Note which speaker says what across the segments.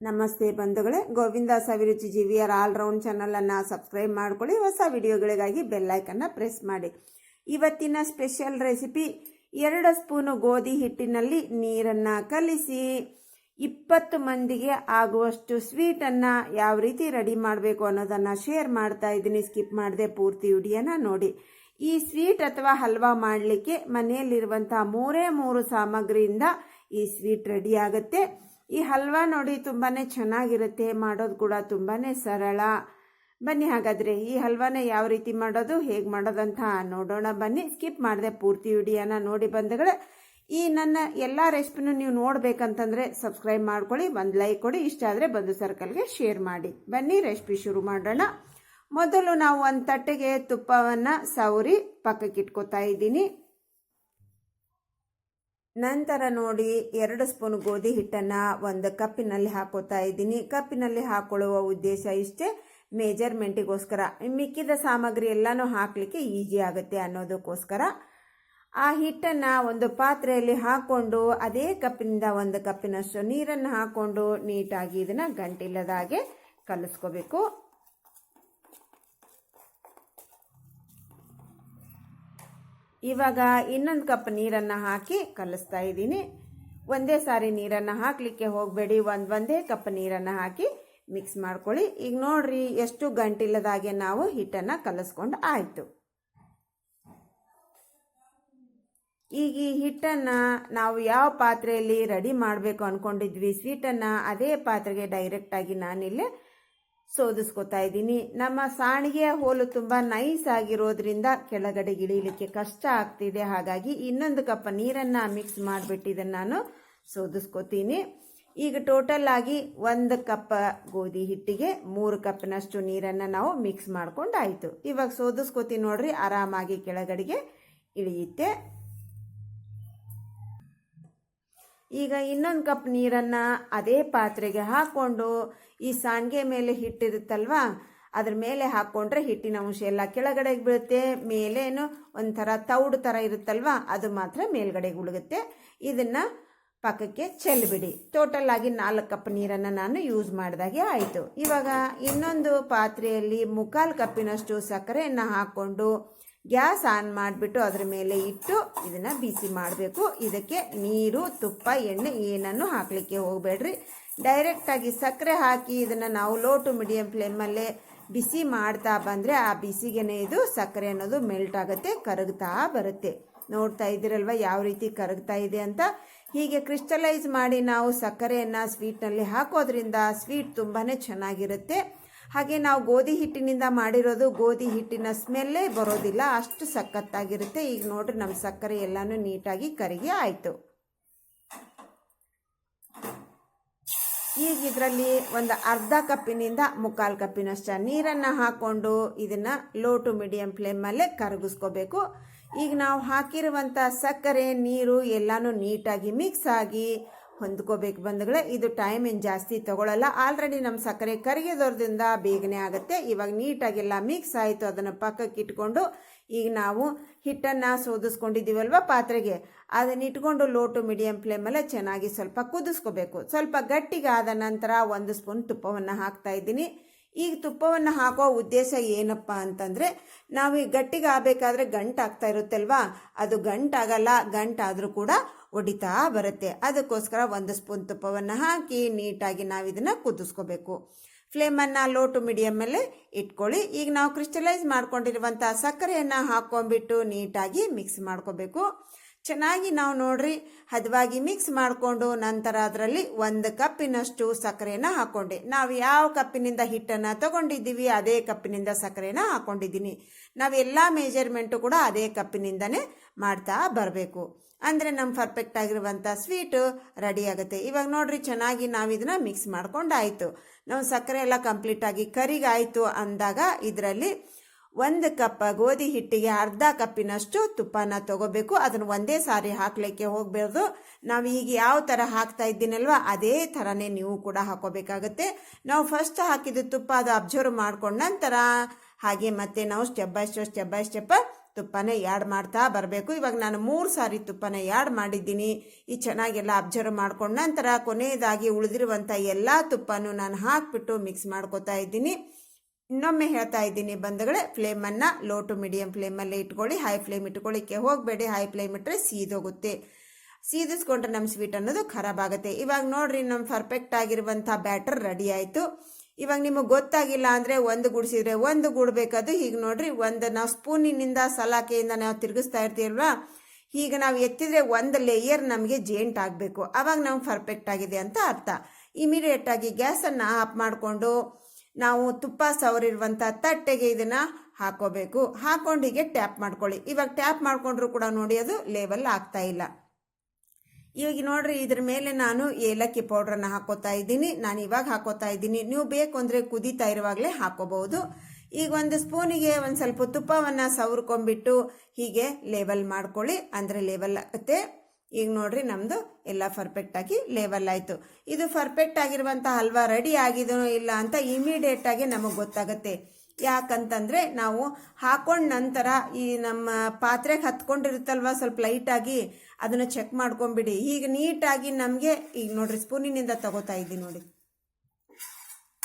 Speaker 1: ನಮಸ್ತೆ ಬಂಧುಗಳೇ, ಗೋವಿಂದ ಸವಿರುಚಿ ಜಿವಿಯರ್ ಆಲ್ರೌಂಡ್ ಚಾನಲನ್ನು ಸಬ್ಸ್ಕ್ರೈಬ್ ಮಾಡ್ಕೊಳ್ಳಿ. ಹೊಸ ವಿಡಿಯೋಗಳಿಗಾಗಿ ಬೆಲ್ಲೈಕನ್ನು ಪ್ರೆಸ್ ಮಾಡಿ. ಇವತ್ತಿನ ಸ್ಪೆಷಲ್ ರೆಸಿಪಿ 2 ಸ್ಪೂನು ಗೋಧಿ ಹಿಟ್ಟಿನಲ್ಲಿ ನೀರನ್ನು ಕಲಿಸಿ 20 ಮಂದಿಗೆ ಆಗುವಷ್ಟು ಸ್ವೀಟನ್ನು ಯಾವ ರೀತಿ ರೆಡಿ ಮಾಡಬೇಕು ಅನ್ನೋದನ್ನು ಶೇರ್ ಮಾಡ್ತಾ ಇದ್ದೀನಿ. ಸ್ಕಿಪ್ ಮಾಡದೆ ಪೂರ್ತಿ ವಿಡಿಯೋನ ನೋಡಿ. ಈ ಸ್ವೀಟ್ ಅಥವಾ ಹಲ್ವಾ ಮಾಡಲಿಕ್ಕೆ ಮನೆಯಲ್ಲಿರುವಂಥ 3 ಸಾಮಗ್ರಿಯಿಂದ ಈ ಸ್ವೀಟ್ ರೆಡಿ ಆಗುತ್ತೆ. ಈ ಹಲ್ವಾ ನೋಡಿ ತುಂಬಾ ಚೆನ್ನಾಗಿರುತ್ತೆ, ಮಾಡೋದು ಕೂಡ ತುಂಬಾ ಸರಳ. ಬನ್ನಿ ಹಾಗಾದರೆ ಈ ಹಲ್ವಾನ ಯಾವ ರೀತಿ ಮಾಡೋದು, ಹೇಗೆ ಮಾಡೋದಂತ ನೋಡೋಣ ಬನ್ನಿ. ಸ್ಕಿಪ್ ಮಾಡದೆ ಪೂರ್ತಿ ವಿಡಿಯೋನ ನೋಡಿ ಬಂಧುಗಳೇ. ಈ ನನ್ನ ಎಲ್ಲ ರೆಸಿಪಿನೂ ನೀವು ನೋಡಬೇಕಂತಂದರೆ ಸಬ್ಸ್ಕ್ರೈಬ್ ಮಾಡ್ಕೊಳ್ಳಿ, ಒಂದು ಲೈಕ್ ಕೊಡಿ, ಇಷ್ಟ ಆದರೆ ಬಂಧು ಸರ್ಕಲ್ಗೆ ಶೇರ್ ಮಾಡಿ. ಬನ್ನಿ ರೆಸಿಪಿ ಶುರು ಮಾಡೋಣ. ಮೊದಲು ನಾವು ಒಂದು ತಟ್ಟೆಗೆ ತುಪ್ಪವನ್ನು ಸವರಿ ಪಕ್ಕಕ್ಕೆ ಇಟ್ಕೋತಾ ಇದ್ದೀನಿ. ನಂತರ ನೋಡಿ 2 ಸ್ಪೂನ್ ಗೋಧಿ ಹಿಟ್ಟನ್ನು ಒಂದು ಕಪ್ಪಿನಲ್ಲಿ ಹಾಕೋತಾ ಇದ್ದೀನಿ. ಕಪ್ಪಿನಲ್ಲಿ ಹಾಕೊಳ್ಳುವ ಉದ್ದೇಶ ಇಷ್ಟೇ, ಮೆಜರ್ಮೆಂಟಿಗೋಸ್ಕರ. ಮಿಕ್ಕಿದ ಸಾಮಗ್ರಿ ಎಲ್ಲನೂ ಹಾಕಲಿಕ್ಕೆ ಈಸಿ ಆಗುತ್ತೆ ಅನ್ನೋದಕ್ಕೋಸ್ಕರ. ಆ ಹಿಟ್ಟನ್ನು ಒಂದು ಪಾತ್ರೆಯಲ್ಲಿ ಹಾಕ್ಕೊಂಡು ಅದೇ ಕಪ್ಪಿನಿಂದ 1 ಕಪ್ಪಿನಷ್ಟು ನೀರನ್ನು ಹಾಕ್ಕೊಂಡು ನೀಟಾಗಿ ಇದನ್ನು ಗಂಟಿಲ್ಲದ ಹಾಗೆ ಕಲಿಸ್ಕೋಬೇಕು. ಇವಾಗ ಇನ್ನೊಂದು ಕಪ್ ನೀರನ್ನು ಹಾಕಿ ಕಲಿಸ್ತಾ ಇದ್ದೀನಿ. ಒಂದೇ ಸಾರಿ ನೀರನ್ನು ಹಾಕಲಿಕ್ಕೆ ಹೋಗಬೇಡಿ, ಒಂದೇ ಕಪ್ ನೀರನ್ನು ಹಾಕಿ ಮಿಕ್ಸ್ ಮಾಡ್ಕೊಳ್ಳಿ. ಈಗ ನೋಡ್ರಿ ಎಷ್ಟು ಗಂಟಿಲ್ಲದಾಗೆ ನಾವು ಹಿಟ್ಟನ್ನು ಕಲಿಸ್ಕೊಂಡು ಆಯಿತು. ಈಗ ಈ ಹಿಟ್ಟನ್ನು ನಾವು ಯಾವ ಪಾತ್ರೆಯಲ್ಲಿ ರೆಡಿ ಮಾಡಬೇಕು ಅಂದ್ಕೊಂಡಿದ್ವಿ ಸ್ವೀಟನ್ನು, ಅದೇ ಪಾತ್ರೆಗೆ ಡೈರೆಕ್ಟಾಗಿ ನಾನಿಲ್ಲಿ ಸೋದಿಸ್ಕೊತಾ ಇದ್ದೀನಿ. ನಮ್ಮ ಸಾಣಿಗೆಯ ಹೋಲು ತುಂಬ ನೈಸ್ ಆಗಿರೋದ್ರಿಂದ ಕೆಳಗಡೆ ಇಳಿಲಿಕ್ಕೆ ಕಷ್ಟ ಆಗ್ತಿದೆ. ಹಾಗಾಗಿ ಇನ್ನೊಂದು ಕಪ್ ನೀರನ್ನು ಮಿಕ್ಸ್ ಮಾಡಿಬಿಟ್ಟು ಇದನ್ನು ನಾನು ಸೋದಿಸ್ಕೊತೀನಿ. ಈಗ ಟೋಟಲ್ ಆಗಿ 1 ಕಪ್ ಗೋಧಿ ಹಿಟ್ಟಿಗೆ 3 ಕಪ್ನಷ್ಟು ನೀರನ್ನು ನಾವು ಮಿಕ್ಸ್ ಮಾಡ್ಕೊಂಡಾಯಿತು. ಇವಾಗ ಸೋದಿಸ್ಕೊತೀನಿ ನೋಡ್ರಿ, ಆರಾಮಾಗಿ ಕೆಳಗಡೆಗೆ ಇಳಿಯುತ್ತೆ. ಈಗ ಇನ್ನೊಂದು ಕಪ್ ನೀರನ್ನು ಅದೇ ಪಾತ್ರೆಗೆ ಹಾಕ್ಕೊಂಡು ಈ ಸಾಣಿಗೆ ಮೇಲೆ ಹಿಟ್ಟಿರುತ್ತಲ್ವಾ ಅದ್ರ ಮೇಲೆ ಹಾಕ್ಕೊಂಡ್ರೆ ಹಿಟ್ಟಿನ ಅಂಶ ಎಲ್ಲ ಕೆಳಗಡೆಗೆ ಬೀಳುತ್ತೆ. ಮೇಲೇನು ಒಂಥರ ತೌಡು ಥರ ಇರುತ್ತಲ್ವಾ ಅದು ಮಾತ್ರ ಮೇಲ್ಗಡೆಗೆ ಉಳುಗುತ್ತೆ. ಇದನ್ನು ಪಕ್ಕಕ್ಕೆ ಚೆಲ್ಲಿಬಿಡಿ. ಟೋಟಲ್ ಆಗಿ 4 ಕಪ್ ನೀರನ್ನು ನಾನು ಯೂಸ್ ಮಾಡಿದಾಗೆ ಆಯಿತು. ಇವಾಗ ಇನ್ನೊಂದು ಪಾತ್ರೆಯಲ್ಲಿ 3/4 ಕಪ್ಪಿನಷ್ಟು ಸಕ್ಕರೆಯನ್ನು ಹಾಕ್ಕೊಂಡು ಗ್ಯಾಸ್ ಆನ್ ಮಾಡಿಬಿಟ್ಟು ಅದರ ಮೇಲೆ ಇಟ್ಟು ಇದನ್ನು ಬಿಸಿ ಮಾಡಬೇಕು. ಇದಕ್ಕೆ ನೀರು, ತುಪ್ಪ, ಎಣ್ಣೆ ಏನನ್ನು ಹಾಕಲಿಕ್ಕೆ ಹೋಗಬೇಡ್ರಿ. ಡೈರೆಕ್ಟಾಗಿ ಸಕ್ಕರೆ ಹಾಕಿ ಇದನ್ನು ನಾವು ಲೋ ಟು ಮೀಡಿಯಂ ಫ್ಲೇಮಲ್ಲೇ ಬಿಸಿ ಮಾಡ್ತಾ ಬಂದರೆ ಆ ಬಿಸಿಗೆನೇ ಇದು ಸಕ್ಕರೆ ಅನ್ನೋದು ಮೆಲ್ಟ್ ಆಗುತ್ತೆ, ಕರಗ್ತಾ ಬರುತ್ತೆ. ನೋಡ್ತಾ ಇದ್ದೀರಲ್ವ ಯಾವ ರೀತಿ ಕರಗ್ತಾ ಇದೆ ಅಂತ. ಹೀಗೆ ಕ್ರಿಸ್ಟಲೈಸ್ ಮಾಡಿ ನಾವು ಸಕ್ಕರೆಯನ್ನು ಸ್ವೀಟ್ನಲ್ಲಿ ಹಾಕೋದ್ರಿಂದ ಸ್ವೀಟ್ ತುಂಬಾ ಚೆನ್ನಾಗಿರುತ್ತೆ. ಹಾಗೆ ನಾವು ಗೋಧಿ ಹಿಟ್ಟಿನಿಂದ ಮಾಡಿರೋದು, ಗೋಧಿ ಹಿಟ್ಟಿನ ಸ್ಮೆಲ್ಲೇ ಬರೋದಿಲ್ಲ, ಅಷ್ಟು ಸಖತ್ತಾಗಿರುತ್ತೆ. ಈಗ ನೋಡ್ರಿ ನಮ್ಮ ಸಕ್ಕರೆ ಎಲ್ಲನೂ ನೀಟಾಗಿ ಕರಗಿ ಆಯಿತು. ಈಗ ಇದರಲ್ಲಿ ಒಂದು ಅರ್ಧ ಕಪ್ಪಿನಿಂದ 3/4 ಕಪ್ಪಿನಷ್ಟು ನೀರನ್ನು ಹಾಕ್ಕೊಂಡು ಇದನ್ನು ಲೋ ಟು ಮೀಡಿಯಂ ಫ್ಲೇಮಲ್ಲೇ ಕರಗಿಸ್ಕೋಬೇಕು. ಈಗ ನಾವು ಹಾಕಿರುವಂಥ ಸಕ್ಕರೆ, ನೀರು ಎಲ್ಲನೂ ನೀಟಾಗಿ ಮಿಕ್ಸ್ ಆಗಿ ಹೊಂದ್ಕೋಬೇಕು ಬಂಧುಗಳೇ. ಇದು ಟೈಮ್ ಏನು ಜಾಸ್ತಿ ತಗೊಳ್ಳಲ್ಲ, ಆಲ್ರೆಡಿ ನಮ್ಮ ಸಕ್ಕರೆ ಕರಗಿದೋದ್ರಿಂದ ಬೇಗನೆ ಆಗುತ್ತೆ. ಇವಾಗ ನೀಟಾಗೆಲ್ಲ ಮಿಕ್ಸ್ ಆಯಿತು, ಅದನ್ನು ಪಕ್ಕಕ್ಕೆ ಇಟ್ಕೊಂಡು ಈಗ ನಾವು ಹಿಟ್ಟನ್ನು ಸೋದಿಸ್ಕೊಂಡಿದ್ದೀವಲ್ವ ಪಾತ್ರೆಗೆ, ಅದನ್ನು ಇಟ್ಕೊಂಡು ಲೋ ಟು ಮೀಡಿಯಂ ಫ್ಲೇಮಲ್ಲೇ ಚೆನ್ನಾಗಿ ಸ್ವಲ್ಪ ಕುದಿಸ್ಕೋಬೇಕು. ಸ್ವಲ್ಪ ಗಟ್ಟಿಗೆ ಆದ ನಂತರ 1 ಸ್ಪೂನ್ ತುಪ್ಪವನ್ನು ಹಾಕ್ತಾ ಇದ್ದೀನಿ. ಈಗ ತುಪ್ಪವನ್ನು ಹಾಕೋ ಉದ್ದೇಶ ಏನಪ್ಪ ಅಂತಂದರೆ, ನಾವು ಈ ಗಟ್ಟಿಗೆ ಆಗಬೇಕಾದ್ರೆ ಗಂಟಾಗ್ತಾ ಇರುತ್ತಲ್ವಾ, ಅದು ಗಂಟಾಗಲ್ಲ, ಗಂಟಾದರೂ ಕೂಡ ಒಡಿತಾ ಬರುತ್ತೆ. ಅದಕ್ಕೋಸ್ಕರ 1 ಸ್ಪೂನ್ ತುಪ್ಪವನ್ನು ಹಾಕಿ ನೀಟಾಗಿ ನಾವು ಇದನ್ನು ಕುದಿಸ್ಕೋಬೇಕು. ಫ್ಲೇಮನ್ನು ಲೋ ಟು ಮೀಡಿಯಮ್ಮಲ್ಲೇ ಇಟ್ಕೊಳ್ಳಿ. ಈಗ ನಾವು ಕ್ರಿಸ್ಟಲೈಸ್ ಮಾಡ್ಕೊಂಡಿರುವಂಥ ಸಕ್ಕರೆಯನ್ನು ಹಾಕ್ಕೊಂಡ್ಬಿಟ್ಟು ನೀಟಾಗಿ ಮಿಕ್ಸ್ ಮಾಡ್ಕೋಬೇಕು. ಚೆನ್ನಾಗಿ ನಾವು ನೋಡ್ರಿ ಹದವಾಗಿ ಮಿಕ್ಸ್ ಮಾಡಿಕೊಂಡು ನಂತರ ಅದರಲ್ಲಿ 1 ಕಪ್ಪಿನಷ್ಟು ಸಕ್ಕರೆಯನ್ನು ಹಾಕ್ಕೊಂಡೆ. ನಾವು ಯಾವ ಕಪ್ಪಿನಿಂದ ಹಿಟ್ಟನ್ನು ತಗೊಂಡಿದ್ದೀವಿ ಅದೇ ಕಪ್ಪಿನಿಂದ ಸಕ್ಕರೆಯನ್ನು ಹಾಕ್ಕೊಂಡಿದ್ದೀನಿ. ನಾವೆಲ್ಲ ಮೆಜರ್ಮೆಂಟು ಕೂಡ ಅದೇ ಕಪ್ಪಿನಿಂದನೇ ಮಾಡ್ತಾ ಬರಬೇಕು. ಅಂದರೆ ನಮ್ಮ ಪರ್ಫೆಕ್ಟ್ ಆಗಿರುವಂಥ ಸ್ವೀಟು ರೆಡಿ ಆಗುತ್ತೆ. ಇವಾಗ ನೋಡ್ರಿ ಚೆನ್ನಾಗಿ ನಾವು ಇದನ್ನು ಮಿಕ್ಸ್ ಮಾಡ್ಕೊಂಡಾಯಿತು. ನಾವು ಸಕ್ಕರೆ ಎಲ್ಲ ಕಂಪ್ಲೀಟಾಗಿ ಕರಿಗಾಯಿತು ಅಂದಾಗ ಇದರಲ್ಲಿ 1 ಕಪ್ ಗೋಧಿ ಹಿಟ್ಟಿಗೆ ಅರ್ಧ ಕಪ್ಪಿನಷ್ಟು ತುಪ್ಪನ ತಗೋಬೇಕು. ಅದನ್ನು ಒಂದೇ ಸಾರಿ ಹಾಕಲಿಕ್ಕೆ ಹೋಗಬಾರ್ದು. ನಾವು ಈಗ ಯಾವ ಥರ ಹಾಕ್ತಾ ಇದ್ದೀನಲ್ವ ಅದೇ ಥರನೇ ನೀವು ಕೂಡ ಹಾಕೋಬೇಕಾಗುತ್ತೆ. ನಾವು ಫಸ್ಟ್ ಹಾಕಿದ ತುಪ್ಪ ಅದು ಅಬ್ಸರ್ವ್ ಮಾಡ್ಕೊಂಡ ನಂತರ ಹಾಗೆ ಮತ್ತೆ ನಾವು ಸ್ಟೆಪ್ ಬೈ ಸ್ಟೆಪ್ ತುಪ್ಪನೇ ಆ್ಯಡ್ ಮಾಡ್ತಾ ಬರಬೇಕು. ಇವಾಗ ನಾನು 3 ಸಾರಿ ತುಪ್ಪನ ಆ್ಯಡ್ ಮಾಡಿದ್ದೀನಿ. ಈ ಚೆನ್ನಾಗೆಲ್ಲ ಅಬ್ಸರ್ವ್ ಮಾಡ್ಕೊಂಡು ನಂತರ ಕೊನೆಯದಾಗಿ ಉಳಿದಿರುವಂಥ ಎಲ್ಲ ತುಪ್ಪನೂ ನಾನು ಹಾಕಿಬಿಟ್ಟು ಮಿಕ್ಸ್ ಮಾಡ್ಕೋತಾ ಇದ್ದೀನಿ. ಇನ್ನೊಮ್ಮೆ ಹೇಳ್ತಾ ಇದ್ದೀನಿ ಬಂಧುಗಳೇ, ಫ್ಲೇಮನ್ನು ಲೋ ಟು ಮೀಡಿಯಂ ಫ್ಲೇಮಲ್ಲೇ ಇಟ್ಕೊಳ್ಳಿ. ಹೈ ಫ್ಲೇಮ್ ಇಟ್ಕೊಳ್ಳಿಕ್ಕೆ ಹೋಗಬೇಡಿ. ಹೈ ಫ್ಲೇಮ್ ಇಟ್ಟರೆ ಸೀದೋಗುತ್ತೆ. ಸೀದಿಸ್ಕೊಂಡ್ರೆ ನಮ್ಮ ಸ್ವೀಟ್ ಅನ್ನೋದು ಖರಾಬ್ ಆಗುತ್ತೆ. ಇವಾಗ ನೋಡ್ರಿ, ನಮ್ಮ ಪರ್ಫೆಕ್ಟ್ ಆಗಿರುವಂಥ ಬ್ಯಾಟರ್ ರೆಡಿ ಆಯಿತು. ಇವಾಗ ನಿಮಗೆ ಗೊತ್ತಾಗಿಲ್ಲ ಅಂದರೆ ಒಂದು ಗುಡಿಸಿದ್ರೆ ಒಂದು ಗುಡಬೇಕದು. ಹೀಗೆ ನೋಡ್ರಿ, ನಾವು ಸ್ಪೂನಿನಿಂದ ಸಲಾಕೆಯಿಂದ ನಾವು ತಿರುಗಿಸ್ತಾ ಇರ್ತೀವಲ್ವಾ, ಈಗ ನಾವು ಎತ್ತಿದ್ರೆ ಒಂದು ಲೇಯರ್ ನಮಗೆ ಜೇಂಟ್ ಆಗಬೇಕು. ಆವಾಗ ನಾವು ಪರ್ಫೆಕ್ಟ್ ಆಗಿದೆ ಅಂತ ಅರ್ಥ. ಇಮಿಡಿಯೇಟಾಗಿ ಗ್ಯಾಸನ್ನು ಆಫ್ ಮಾಡಿಕೊಂಡು ನಾವು ತುಪ್ಪ ಸವರಿರುವಂಥ ತಟ್ಟೆಗೆ ಇದನ್ನು ಹಾಕೋಬೇಕು. ಹಾಕೊಂಡು ಹೀಗೆ ಟ್ಯಾಪ್ ಮಾಡ್ಕೊಳ್ಳಿ. ಇವಾಗ ಟ್ಯಾಪ್ ಮಾಡಿಕೊಂಡ್ರು ಕೂಡ ನೋಡಿ ಅದು ಲೇವಲ್ ಆಗ್ತಾ ಇಲ್ಲ. ಇವಾಗ ನೋಡ್ರಿ, ಇದ್ರ ಮೇಲೆ ನಾನು ಏಲಕ್ಕಿ ಪೌಡ್ರನ್ನು ಹಾಕೋತಾ ಇದ್ದೀನಿ. ನಾನು ಇವಾಗ ಹಾಕೋತಾ ಇದ್ದೀನಿ. ನೀವು ಬೇಕು ಅಂದರೆ ಕುದೀತಾ ಇರುವಾಗಲೇ ಹಾಕೋಬಹುದು. ಈಗ ಒಂದು ಸ್ಪೂನಿಗೆ ಒಂದು ಸ್ವಲ್ಪ ತುಪ್ಪವನ್ನು ಸವರ್ಕೊಂಡ್ಬಿಟ್ಟು ಹೀಗೆ ಲೇವಲ್ ಮಾಡ್ಕೊಳ್ಳಿ, ಅಂದರೆ ಲೇವಲ್ ಆಗುತ್ತೆ. ಈಗ ನೋಡ್ರಿ, ನಮ್ಮದು ಎಲ್ಲ ಪರ್ಫೆಕ್ಟಾಗಿ ಲೇವಲ್ ಆಯಿತು. ಇದು ಪರ್ಫೆಕ್ಟ್ ಆಗಿರುವಂಥ ಹಲ್ವಾ ರೆಡಿ ಆಗಿದೋ ಇಲ್ಲ ಅಂತ ಇಮಿಡಿಯೇಟಾಗಿ ನಮಗೆ ಗೊತ್ತಾಗುತ್ತೆ. ಯಾಕಂತಂದರೆ ನಾವು ಹಾಕೊಂಡ ನಂತರ ಈ ನಮ್ಮ ಪಾತ್ರೆಗೆ ಹತ್ಕೊಂಡಿರುತ್ತಲ್ವ ಸ್ವಲ್ಪ ಲೈಟಾಗಿ, ಅದನ್ನು ಚೆಕ್ ಮಾಡ್ಕೊಂಬಿಡಿ. ಈಗ ನೀಟಾಗಿ ನಮಗೆ ಈಗ ನೋಡ್ರಿ ಸ್ಪೂನಿನಿಂದ ತಗೋತಾ ಇದ್ದೀನಿ ನೋಡಿ,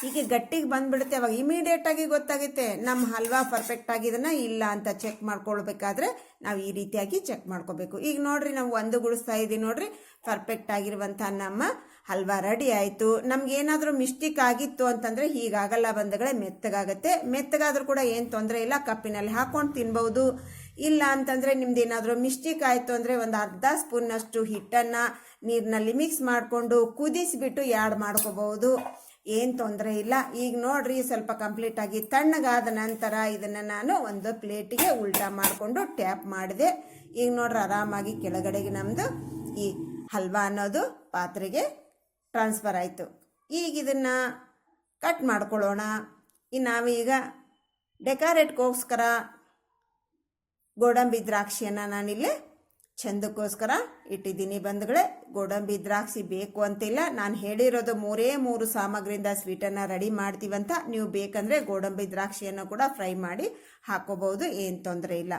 Speaker 1: ಹೀಗೆ ಗಟ್ಟಿಗೆ ಬಂದ್ಬಿಡುತ್ತೆ. ಅವಾಗ ಇಮಿಡಿಯೇಟಾಗಿ ಗೊತ್ತಾಗುತ್ತೆ ನಮ್ಮ ಹಲ್ವಾ ಪರ್ಫೆಕ್ಟ್ ಆಗಿದನ್ನ ಇಲ್ಲ ಅಂತ ಚೆಕ್ ಮಾಡ್ಕೊಳ್ಬೇಕಾದ್ರೆ ನಾವು ಈ ರೀತಿಯಾಗಿ ಚೆಕ್ ಮಾಡ್ಕೋಬೇಕು. ಈಗ ನೋಡ್ರಿ, ನಾವು ಒಂದು ಗುಡಿಸ್ತಾ ಇದ್ದೀವಿ ನೋಡ್ರಿ, ಪರ್ಫೆಕ್ಟ್ ಆಗಿರುವಂಥ ನಮ್ಮ ಹಲ್ವಾ ರೆಡಿ ಆಯಿತು. ನಮ್ಗೇನಾದರೂ ಮಿಸ್ಟೇಕ್ ಆಗಿತ್ತು ಅಂತಂದರೆ ಹೀಗಾಗಲ್ಲ ಬಂಧುಗಳೇ, ಮೆತ್ತಗಾಗುತ್ತೆ. ಮೆತ್ತಗಾದ್ರೂ ಕೂಡ ಏನು ತೊಂದರೆ ಇಲ್ಲ, ಕಪ್ಪಿನಲ್ಲಿ ಹಾಕೊಂಡು ತಿನ್ಬಹುದು. ಇಲ್ಲ ಅಂತಂದರೆ ನಿಮ್ದು ಏನಾದರೂ ಮಿಸ್ಟೇಕ್ ಆಯಿತು ಅಂದರೆ ಒಂದು ಅರ್ಧ ಸ್ಪೂನ್ನಷ್ಟು ಹಿಟ್ಟನ್ನು ನೀರಿನಲ್ಲಿ ಮಿಕ್ಸ್ ಮಾಡಿಕೊಂಡು ಕುದಿಸಿಬಿಟ್ಟು ಆ್ಯಡ್ ಮಾಡ್ಕೋಬಹುದು. ಏನು ತೊಂದರೆ ಇಲ್ಲ. ಈಗ ನೋಡ್ರಿ, ಸ್ವಲ್ಪ ಕಂಪ್ಲೀಟಾಗಿ ತಣ್ಣಗಾದ ನಂತರ ಇದನ್ನು ನಾನು ಒಂದು ಪ್ಲೇಟಿಗೆ ಉಲ್ಟಾ ಮಾಡಿಕೊಂಡು ಟ್ಯಾಪ್ ಮಾಡಿದೆ. ಈಗ ನೋಡ್ರಿ, ಆರಾಮಾಗಿ ಕೆಳಗಡೆಗೆ ನಮ್ಮದು ಈ ಹಲ್ವಾ ಅನ್ನೋದು ಪಾತ್ರೆಗೆ ಟ್ರಾನ್ಸ್ಫರ್ ಆಯಿತು. ಈಗ ಇದನ್ನು ಕಟ್ ಮಾಡ್ಕೊಳ್ಳೋಣ. ನಾವೀಗ ಡೆಕೋರೇಟ್ಗೋಸ್ಕರ ಗೋಡಂಬಿ ದ್ರಾಕ್ಷಿಯನ್ನು ನಾನಿಲ್ಲಿ ಚಂದಕ್ಕೋಸ್ಕರ ಇಟ್ಟಿದ್ದೀನಿ ಬಂಧುಗಳೇ. ಗೋಡಂಬಿ ದ್ರಾಕ್ಷಿ ಬೇಕು ಅಂತಿಲ್ಲ, ನಾನು ಹೇಳಿರೋದು 3 ಸಾಮಗ್ರಿಯಿಂದ ಸ್ವೀಟನ್ನು ರೆಡಿ ಮಾಡ್ತೀವಂತ. ನೀವು ಬೇಕಂದರೆ ಗೋಡಂಬಿ ದ್ರಾಕ್ಷಿಯನ್ನು ಕೂಡ ಫ್ರೈ ಮಾಡಿ ಹಾಕೋಬಹುದು, ಏನು ತೊಂದರೆ ಇಲ್ಲ.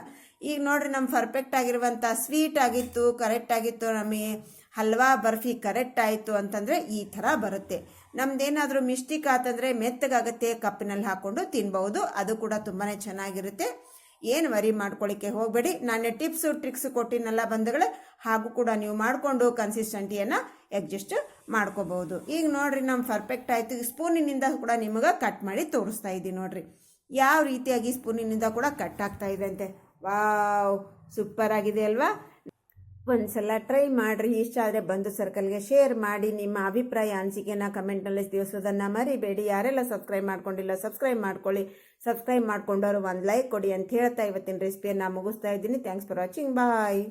Speaker 1: ಈಗ ನೋಡ್ರಿ, ನಮ್ಮ ಪರ್ಫೆಕ್ಟ್ ಆಗಿರುವಂಥ ಸ್ವೀಟ್ ಆಗಿತ್ತು, ಕರೆಕ್ಟ್ ಆಗಿತ್ತು, ನಮಗೆ ಹಲ್ವಾ ಬರ್ಫಿ ಕರೆಕ್ಟ್ ಆಯಿತು ಅಂತಂದರೆ ಈ ಥರ ಬರುತ್ತೆ. ನಮ್ದೇನಾದರೂ ಮಿಸ್ಟೇಕ್ ಆತಂದರೆ ಮೆತ್ತಗಾಗುತ್ತೆ, ಕಪ್ಪಿನಲ್ಲಿ ಹಾಕ್ಕೊಂಡು ತಿನ್ಬಹುದು. ಅದು ಕೂಡ ತುಂಬಾ ಚೆನ್ನಾಗಿರುತ್ತೆ. ಏನು ವರಿ ಮಾಡ್ಕೊಳ್ಳಿಕ್ಕೆ ಹೋಗಬೇಡಿ. ನಾನು ಟಿಪ್ಸು ಟ್ರಿಕ್ಸ್ ಕೊಟ್ಟಿನಲ್ಲ ಬಂಧುಗಳೇ, ಹಾಗೂ ಕೂಡ ನೀವು ಮಾಡಿಕೊಂಡು ಕನ್ಸಿಸ್ಟೆಂಟಿಯನ್ನು ಅಡ್ಜಸ್ಟ್ ಮಾಡ್ಕೋಬಹುದು. ಈಗ ನೋಡ್ರಿ, ನಮ್ಮ ಪರ್ಫೆಕ್ಟ್ ಆಯಿತು. ಸ್ಪೂನಿನಿಂದ ಕೂಡ ನಿಮಗೆ ಕಟ್ ಮಾಡಿ ತೋರಿಸ್ತಾ ಇದ್ದೀನಿ ನೋಡ್ರಿ, ಯಾವ ರೀತಿಯಾಗಿ ಸ್ಪೂನಿನಿಂದ ಕೂಡ ಕಟ್ ಆಗ್ತಾ ಇದೆ ಅಂತೆ. ವಾವ್, ಸೂಪರ್ ಆಗಿದೆ ಅಲ್ವಾ? ಒಂದ್ಸಲ ಟ್ರೈ ಮಾಡಿರಿ. ಇಷ್ಟ ಆದರೆ ಬಂಧು ಸರ್ಕಲ್ಗೆ ಶೇರ್ ಮಾಡಿ. ನಿಮ್ಮ ಅಭಿಪ್ರಾಯ ಅನಿಸಿಕೆನ ಕಮೆಂಟ್ನಲ್ಲಿ ತಿಳಿಸೋದನ್ನು ಮರಿಬೇಡಿ. ಯಾರೆಲ್ಲ ಸಬ್ಸ್ಕ್ರೈಬ್ ಮಾಡ್ಕೊಂಡಿಲ್ಲ ಸಬ್ಸ್ಕ್ರೈಬ್ ಮಾಡ್ಕೊಳ್ಳಿ. ಸಬ್ಸ್ಕ್ರೈಬ್ ಮಾಡ್ಕೊಂಡವರು ಒಂದು ಲೈಕ್ ಕೊಡಿ ಅಂತ ಹೇಳ್ತಾ ಇವತ್ತಿನ ರೆಸಿಪಿಯನ್ನು ಮುಗಿಸ್ತಾ ಇದ್ದೀನಿ. Thanks for watching. ಬಾಯ್.